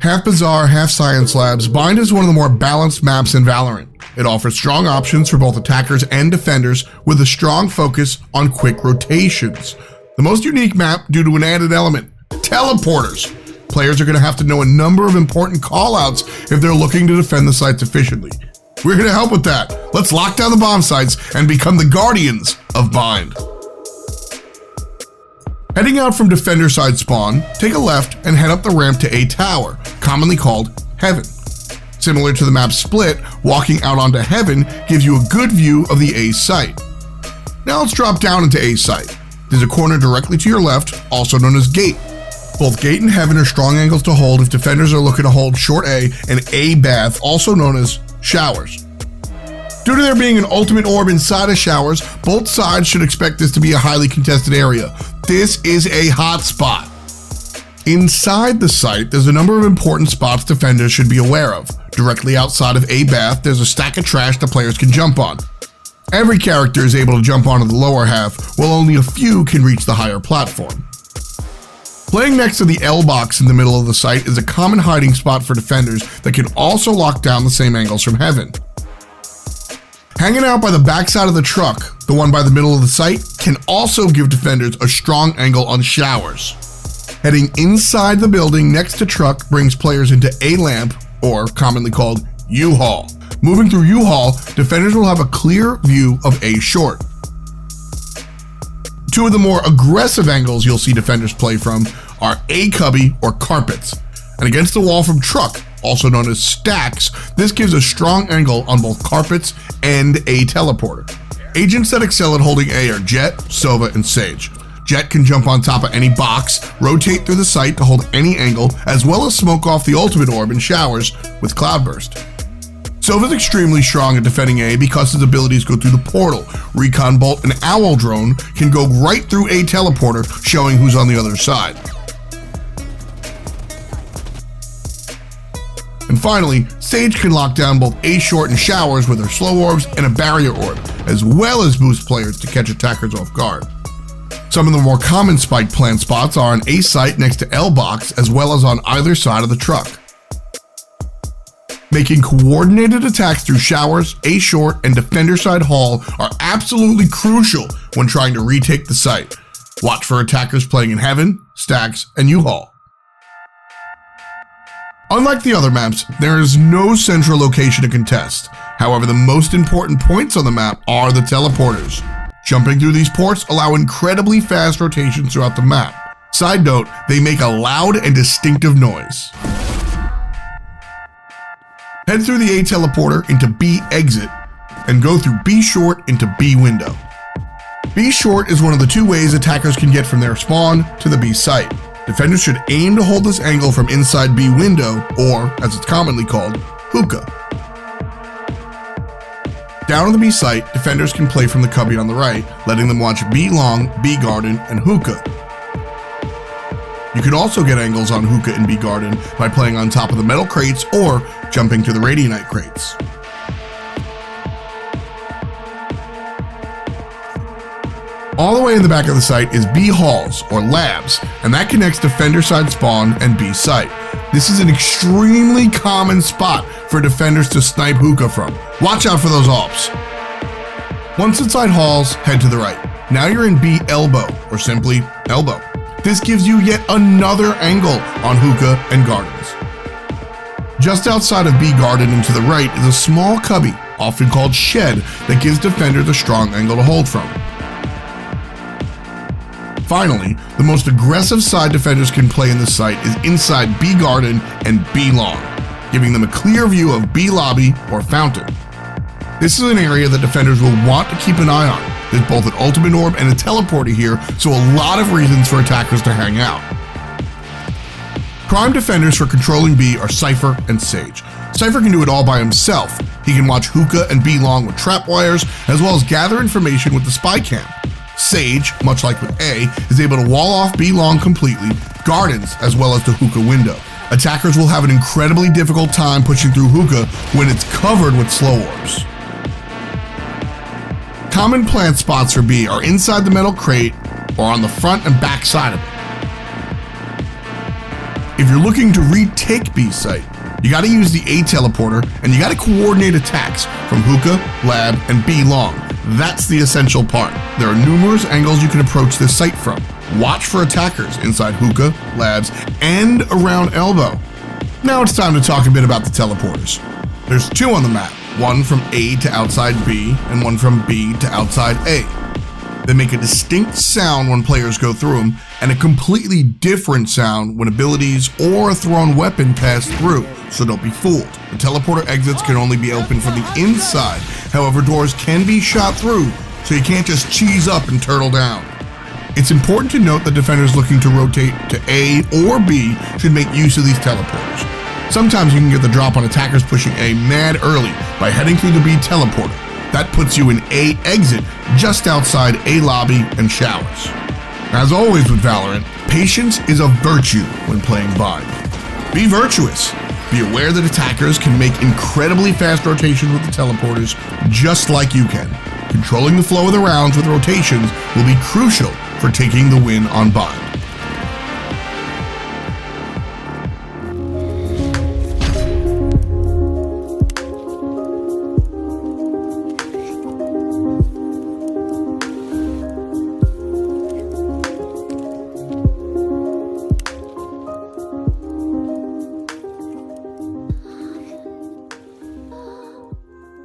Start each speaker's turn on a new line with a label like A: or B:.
A: Half bizarre, half science labs, Bind is one of the more balanced maps in Valorant. It offers strong options for both attackers and defenders with a strong focus on quick rotations. The most unique map due to an added element, teleporters. Players are going to have to know a number of important callouts if they're looking to defend the sites efficiently. We're going to help with that. Let's lock down the bomb sites and become the guardians of Bind. Heading out from defender side spawn, take a left and head up the ramp to A tower, commonly called Heaven. Similar to the map Split, walking out onto Heaven gives you a good view of the A site. Now let's drop down into A site. There's a corner directly to your left, also known as Gate. Both Gate and Heaven are strong angles to hold if defenders are looking to hold short A and A bath, also known as showers. Due to there being an ultimate orb inside of showers, both sides should expect this to be a highly contested area. This is a hot spot. Inside the site, there's a number of important spots defenders should be aware of. Directly outside of A bath, there's a stack of trash the players can jump on. Every character is able to jump onto the lower half, while only a few can reach the higher platform. Playing next to the L box in the middle of the site is a common hiding spot for defenders that can also lock down the same angles from Heaven. Hanging out by the backside of the truck, the one by the middle of the site, can also give defenders a strong angle on showers. Heading inside the building next to truck brings players into A lamp, or commonly called U-Haul. Moving through U-Haul, defenders will have a clear view of A short. Two of the more aggressive angles you'll see defenders play from are A cubby or carpets. And against the wall from truck, also known as stacks, this gives a strong angle on both carpets and A teleporter. Agents that excel at holding A are Jet, Sova, and Sage. Jet can jump on top of any box, rotate through the site to hold any angle, as well as smoke off the ultimate orb in showers with Cloudburst. Sova is extremely strong at defending A because his abilities go through the portal. Recon Bolt and Owl Drone can go right through A teleporter, showing who's on the other side. And finally, Sage can lock down both A short and showers with her slow orbs and a barrier orb, as well as boost players to catch attackers off guard. Some of the more common spike plant spots are on A site next to L box, as well as on either side of the truck. Making coordinated attacks through showers, A short, and defender side hall are absolutely crucial when trying to retake the site. Watch for attackers playing in Heaven, Stacks, and U-Haul. Unlike the other maps, there is no central location to contest. However, the most important points on the map are the teleporters. Jumping through these ports allow incredibly fast rotations throughout the map. Side note, they make a loud and distinctive noise. Head through the A teleporter into B exit and go through B short into B window. B short is one of the two ways attackers can get from their spawn to the B site. Defenders should aim to hold this angle from inside B window, or as it's commonly called, hookah. Down on the B site, defenders can play from the cubby on the right, letting them watch B long, B garden, and hookah. You can also get angles on hookah and B garden by playing on top of the metal crates or jumping to the radianite crates. All the way in the back of the site is B halls, or labs, and that connects defender side spawn and B site. This is an extremely common spot for defenders to snipe hookah from. Watch out for those AWPs. Once inside halls, head to the right. Now you're in B elbow, or simply elbow. This gives you yet another angle on hookah and gardens. Just outside of B garden and to the right is a small cubby, often called shed, that gives defenders a strong angle to hold from. Finally, the most aggressive side defenders can play in the site is inside B garden and B long, giving them a clear view of B lobby or fountain. This is an area that defenders will want to keep an eye on. There's both an ultimate orb and a teleporter here, so a lot of reasons for attackers to hang out. Prime defenders for controlling B are Cypher and Sage. Cypher can do it all by himself. He can watch hookah and B long with trap wires, as well as gather information with the spy cam. Sage, much like with A, is able to wall off B long completely, gardens, as well as the hookah window. Attackers will have an incredibly difficult time pushing through hookah when it's covered with slow orbs. Common plant spots for B are inside the metal crate or on the front and back side of it. If you're looking to retake B site, you gotta use the A teleporter and you gotta coordinate attacks from hookah, lab, and B long. That's the essential part. There are numerous angles you can approach this site from. Watch for attackers inside hookah, labs, and around elbow. Now it's time to talk a bit about the teleporters. There's 2 on the map, one from A to outside B, and one from B to outside A. They make a distinct sound when players go through them, and a completely different sound when abilities or a thrown weapon pass through, so don't be fooled. The teleporter exits can only be opened from the inside, however doors can be shot through, so you can't just cheese up and turtle down. It's important to note that defenders looking to rotate to A or B should make use of these teleporters. Sometimes you can get the drop on attackers pushing A mad early by heading through the B teleporter. That puts you in A exit just outside A lobby and showers. As always with Valorant, patience is a virtue when playing Bind. Be virtuous. Be aware that attackers can make incredibly fast rotations with the teleporters just like you can. Controlling the flow of the rounds with rotations will be crucial for taking the win on Bind.